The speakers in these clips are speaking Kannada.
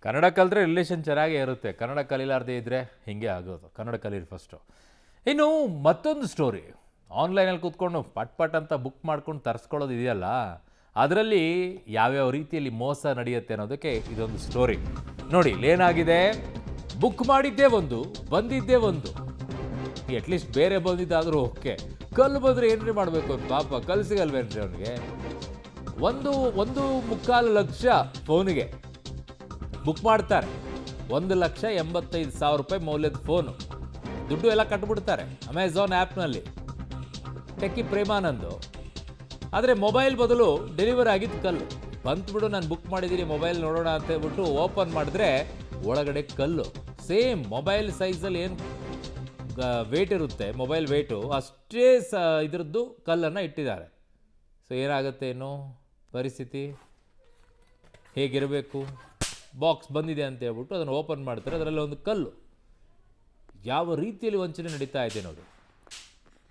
ಕನ್ನಡ ಕಲಿತ್ರೆ ರಿಲೇಷನ್ ಚೆನ್ನಾಗೇ ಇರುತ್ತೆ. ಕನ್ನಡ ಕಲಿಲಾರ್ದೇ ಇದ್ದರೆ ಹೀಗೆ ಆಗೋದು. ಕನ್ನಡ ಕಲೀರಿ ಫಸ್ಟು. ಇನ್ನು ಮತ್ತೊಂದು ಸ್ಟೋರಿ, ಆನ್ಲೈನಲ್ಲಿ ಕೂತ್ಕೊಂಡು ಪಟ್ ಅಂತ ಬುಕ್ ಮಾಡ್ಕೊಂಡು ತರಿಸ್ಕೊಳ್ಳೋದು ಇದೆಯಲ್ಲ, ಅದರಲ್ಲಿ ಯಾವ್ಯಾವ ರೀತಿಯಲ್ಲಿ ಮೋಸ ನಡೆಯುತ್ತೆ ಅನ್ನೋದಕ್ಕೆ ಇದೊಂದು ಸ್ಟೋರಿ ನೋಡಿ. ಇಲ್ಲೇನಾಗಿದೆ, ಬುಕ್ ಮಾಡಿದ್ದೇ ಒಂದು, ಬಂದಿದ್ದೇ ಒಂದು. ಅಟ್ಲೀಸ್ಟ್ ಬೇರೆ ಬಂದಿದ್ದಾದರೂ ಓಕೆ, ಕಲ್ಲು ಬಂದರೆ ಏನ್ರಿ ಮಾಡಬೇಕು? ಪಾಪ ಕಲ್ಲು ಸಿಗಲ್ವೇನ್ರಿ ಅವನಿಗೆ? 1.25 ಲಕ್ಷ ಫೋನಿಗೆ ಬುಕ್ ಮಾಡ್ತಾರೆ. 1,85,000 ರೂಪಾಯಿ ಮೌಲ್ಯದ ಫೋನು. ದುಡ್ಡು ಎಲ್ಲ ಕಟ್ಬಿಡ್ತಾರೆ ಅಮೆಝಾನ್ ಆ್ಯಪ್ನಲ್ಲಿ. ಟೆಕ್ಕಿ ಪ್ರೇಮಾನಂದು. ಆದರೆ ಮೊಬೈಲ್ ಬದಲು ಡೆಲಿವರಿ ಆಗಿದ್ದು ಕಲ್ಲು. ಬಂದ್ಬಿಡು, ನಾನು ಬುಕ್ ಮಾಡಿದ್ದೀನಿ, ಮೊಬೈಲ್ ನೋಡೋಣ ಅಂತ ಹೇಳ್ಬಿಟ್ಟು ಓಪನ್ ಮಾಡಿದ್ರೆ ಒಳಗಡೆ ಕಲ್ಲು. ಸೇಮ್ ಮೊಬೈಲ್ ಸೈಜಲ್ಲಿ ಏನು ವೇಟ್ ಇರುತ್ತೆ, ಮೊಬೈಲ್ ವೇಟು ಅಷ್ಟೇ ಇದರದ್ದು ಕಲ್ಲನ್ನು ಇಟ್ಟಿದ್ದಾರೆ. ಸೊ ಏನಾಗುತ್ತೆ ಏನು ಪರಿಸ್ಥಿತಿ, ಹೇಗಿರಬೇಕು? ಬಾಕ್ಸ್ ಬಂದಿದೆ ಅಂತ ಹೇಳ್ಬಿಟ್ಟು ಅದನ್ನು ಓಪನ್ ಮಾಡ್ತಾರೆ, ಅದರಲ್ಲಿ ಒಂದು ಕಲ್ಲು. ಯಾವ ರೀತಿಯಲ್ಲಿ ವಂಚನೆ ನಡೀತಾ ಇದೆ ನೋಡಿ.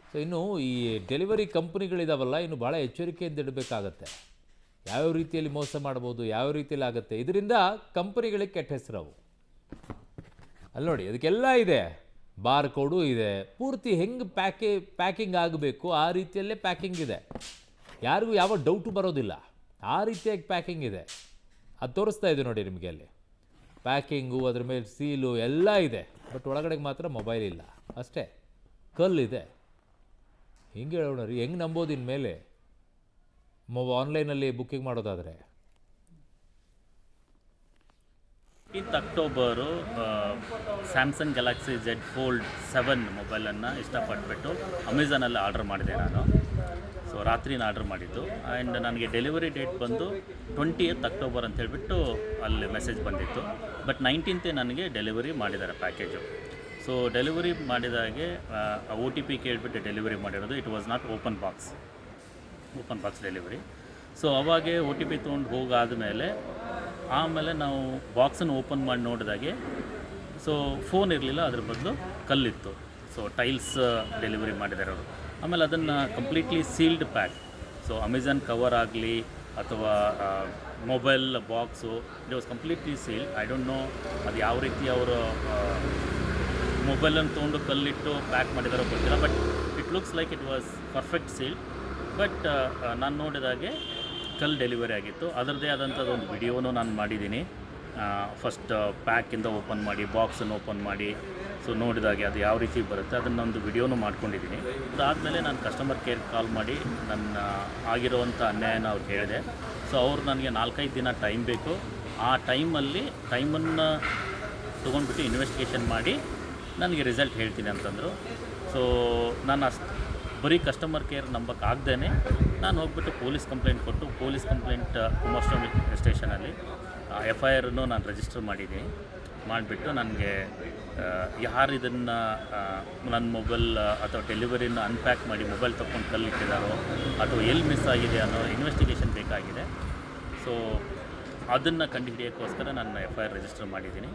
ಸೊ ಇನ್ನು ಈ ಡೆಲಿವರಿ ಕಂಪ್ನಿಗಳಿದಾವಲ್ಲ, ಇನ್ನು ಭಾಳ ಎಚ್ಚರಿಕೆಯಿಂದ ಇಡಬೇಕಾಗತ್ತೆ. ಯಾವ್ಯಾವ ರೀತಿಯಲ್ಲಿ ಮೋಸ ಮಾಡ್ಬೋದು, ಯಾವ ರೀತಿಯಲ್ಲಿ ಆಗುತ್ತೆ, ಇದರಿಂದ ಕಂಪನಿಗಳಿಗೆ ಕೆಟ್ಟ ಹೆಸರವು. ಅಲ್ಲಿ ನೋಡಿ, ಅದಕ್ಕೆಲ್ಲ ಇದೆ, ಬಾರ್ ಕೋಡು ಇದೆ, ಪೂರ್ತಿ ಹೆಂಗೆ ಪ್ಯಾಕಿಂಗ್ ಆಗಬೇಕು ಆ ರೀತಿಯಲ್ಲೇ ಪ್ಯಾಕಿಂಗ್ ಇದೆ. ಯಾರಿಗೂ ಯಾವ ಡೌಟು ಬರೋದಿಲ್ಲ, ಆ ರೀತಿಯಾಗಿ ಪ್ಯಾಕಿಂಗ್ ಇದೆ. ಅದು ತೋರಿಸ್ತಾ ಇದೆ ನೋಡಿ ನಿಮಗೆ. ಅಲ್ಲಿ ಪ್ಯಾಕಿಂಗು, ಅದ್ರ ಮೇಲೆ ಸೀಲು ಎಲ್ಲ ಇದೆ, ಬಟ್ ಒಳಗಡೆಗೆ ಮಾತ್ರ ಮೊಬೈಲ್ ಇಲ್ಲ ಅಷ್ಟೇ, ಕಲ್ಲಿದೆ. ಹಿಂಗೆ ಹೇಳೋಣ ರೀ, ಹೆಂಗೆ ನಂಬೋದು ಇನ್ಮೇಲೆ ಆನ್ಲೈನಲ್ಲಿ ಬುಕ್ಕಿಂಗ್ ಮಾಡೋದಾದರೆ? 18th October Samsung Galaxy Z Fold 7 ಮೊಬೈಲನ್ನು ಇಷ್ಟಪಟ್ಬಿಟ್ಟು ಅಮೆಝಾನಲ್ಲಿ ಆರ್ಡರ್ ಮಾಡಿದೆ ನಾನು. ಸೊ ರಾತ್ರಿನ ಆರ್ಡರ್ ಮಾಡಿದ್ದು. ಆ್ಯಂಡ್ ನನಗೆ ಡೆಲಿವರಿ ಡೇಟ್ ಬಂದು 20th ಅಕ್ಟೋಬರ್ ಅಂತ ಹೇಳಿಬಿಟ್ಟು ಅಲ್ಲಿ ಮೆಸೇಜ್ ಬಂದಿತ್ತು. ಬಟ್ 19th ನನಗೆ ಡೆಲಿವರಿ ಮಾಡಿದ್ದಾರೆ ಪ್ಯಾಕೇಜು. ಸೊ ಡೆಲಿವರಿ ಮಾಡಿದಾಗೆ OTP ಕೇಳಿಬಿಟ್ಟು ಡೆಲಿವರಿ ಮಾಡಿರೋದು. It was not open box delivery. So ಅವಾಗೆ OTP ತೊಗೊಂಡು ಹೋಗಾದಮೇಲೆ ಆಮೇಲೆ ನಾವು ಬಾಕ್ಸನ್ನು ಓಪನ್ ಮಾಡಿ ನೋಡಿದಾಗೆ ಸೊ ಫೋನ್ ಇರಲಿಲ್ಲ, ಅದ್ರ ಬದಲು ಕಲ್ಲಿತ್ತು. ಸೊ ಟೈಲ್ಸ್ ಡೆಲಿವರಿ ಮಾಡಿದ್ದಾರೆ ಅವರು. ಆಮೇಲೆ ಅದನ್ನು completely sealed pack. So Amazon cover ಆಗಲಿ ಅಥವಾ mobile box, it was completely sealed. I don't know ಅದು ಯಾವ ರೀತಿ ಅವರು ಮೊಬೈಲನ್ನು ತೊಗೊಂಡು ಕಲ್ಲಿಟ್ಟು ಪ್ಯಾಕ್ ಮಾಡಿದಾರೋ ಗೊತ್ತಿಲ್ಲ. But it looks like it was perfect sealed. But ನಾನು ನೋಡಿದಾಗೆ ಕಲ್ಲು ಡೆಲಿವರಿ ಆಗಿತ್ತು. ಅದರದ್ದೇ ಆದಂಥದ್ದು ಒಂದು ವಿಡಿಯೋನೂ ನಾನು ಮಾಡಿದ್ದೀನಿ. ಫಸ್ಟ್ ಪ್ಯಾಕಿಂದ ಓಪನ್ ಮಾಡಿ, ಬಾಕ್ಸನ್ನು ಓಪನ್ ಮಾಡಿ, ಸೊ ನೋಡಿದಾಗೆ ಅದು ಯಾವ ರೀತಿ ಬರುತ್ತೆ ಅದನ್ನೊಂದು ವಿಡಿಯೋನೂ ಮಾಡ್ಕೊಂಡಿದ್ದೀನಿ. ಅದಾದಮೇಲೆ ನಾನು ಕಸ್ಟಮರ್ ಕೇರ್ ಕಾಲ್ ಮಾಡಿ ನನ್ನ ಆಗಿರೋವಂಥ ಅನ್ಯಾಯನ ಅವ್ರಿಗೆ ಹೇಳಿದೆ. ಸೊ ಅವ್ರು ನನಗೆ 4-5 ದಿನ ಟೈಮ್ ಬೇಕು, ಆ ಟೈಮನ್ನು ತೊಗೊಂಡ್ಬಿಟ್ಟು ಇನ್ವೆಸ್ಟಿಗೇಷನ್ ಮಾಡಿ ನನಗೆ ರಿಸಲ್ಟ್ ಹೇಳ್ತೀನಿ ಅಂತಂದರು. ಸೊ ನಾನು ಬರೀ ಕಸ್ಟಮರ್ ಕೇರ್ ನಂಬಕ್ಕಾಗ್ದೇ ನಾನು ಹೋಗ್ಬಿಟ್ಟು ಪೊಲೀಸ್ ಕಂಪ್ಲೇಂಟ್ ಕುಮಾರಸ್ವಾಮಿ ಸ್ಟೇಷನಲ್ಲಿ FIR ನಾನು ರಿಜಿಸ್ಟರ್ ಮಾಡಿಬಿಟ್ಟು ನನಗೆ ಯಾರು ಇದನ್ನು ನನ್ನ ಮೊಬೈಲ್ ಅಥವಾ ಡೆಲಿವರಿನ ಅನ್ಪ್ಯಾಕ್ ಮಾಡಿ ಮೊಬೈಲ್ ತೊಗೊಂಡು ಕಲ್ಲಿಟ್ಟಿದ್ದಾರೋ ಅಥವಾ ಎಲ್ಲಿ ಮಿಸ್ ಆಗಿದೆ ಅನ್ನೋ ಇನ್ವೆಸ್ಟಿಗೇಷನ್ ಬೇಕಾಗಿದೆ. ಸೊ ಅದನ್ನು ಕಂಡುಹಿಡಿಯೋಕ್ಕೋಸ್ಕರ ನಾನು FIR ರಿಜಿಸ್ಟರ್ ಮಾಡಿದ್ದೀನಿ.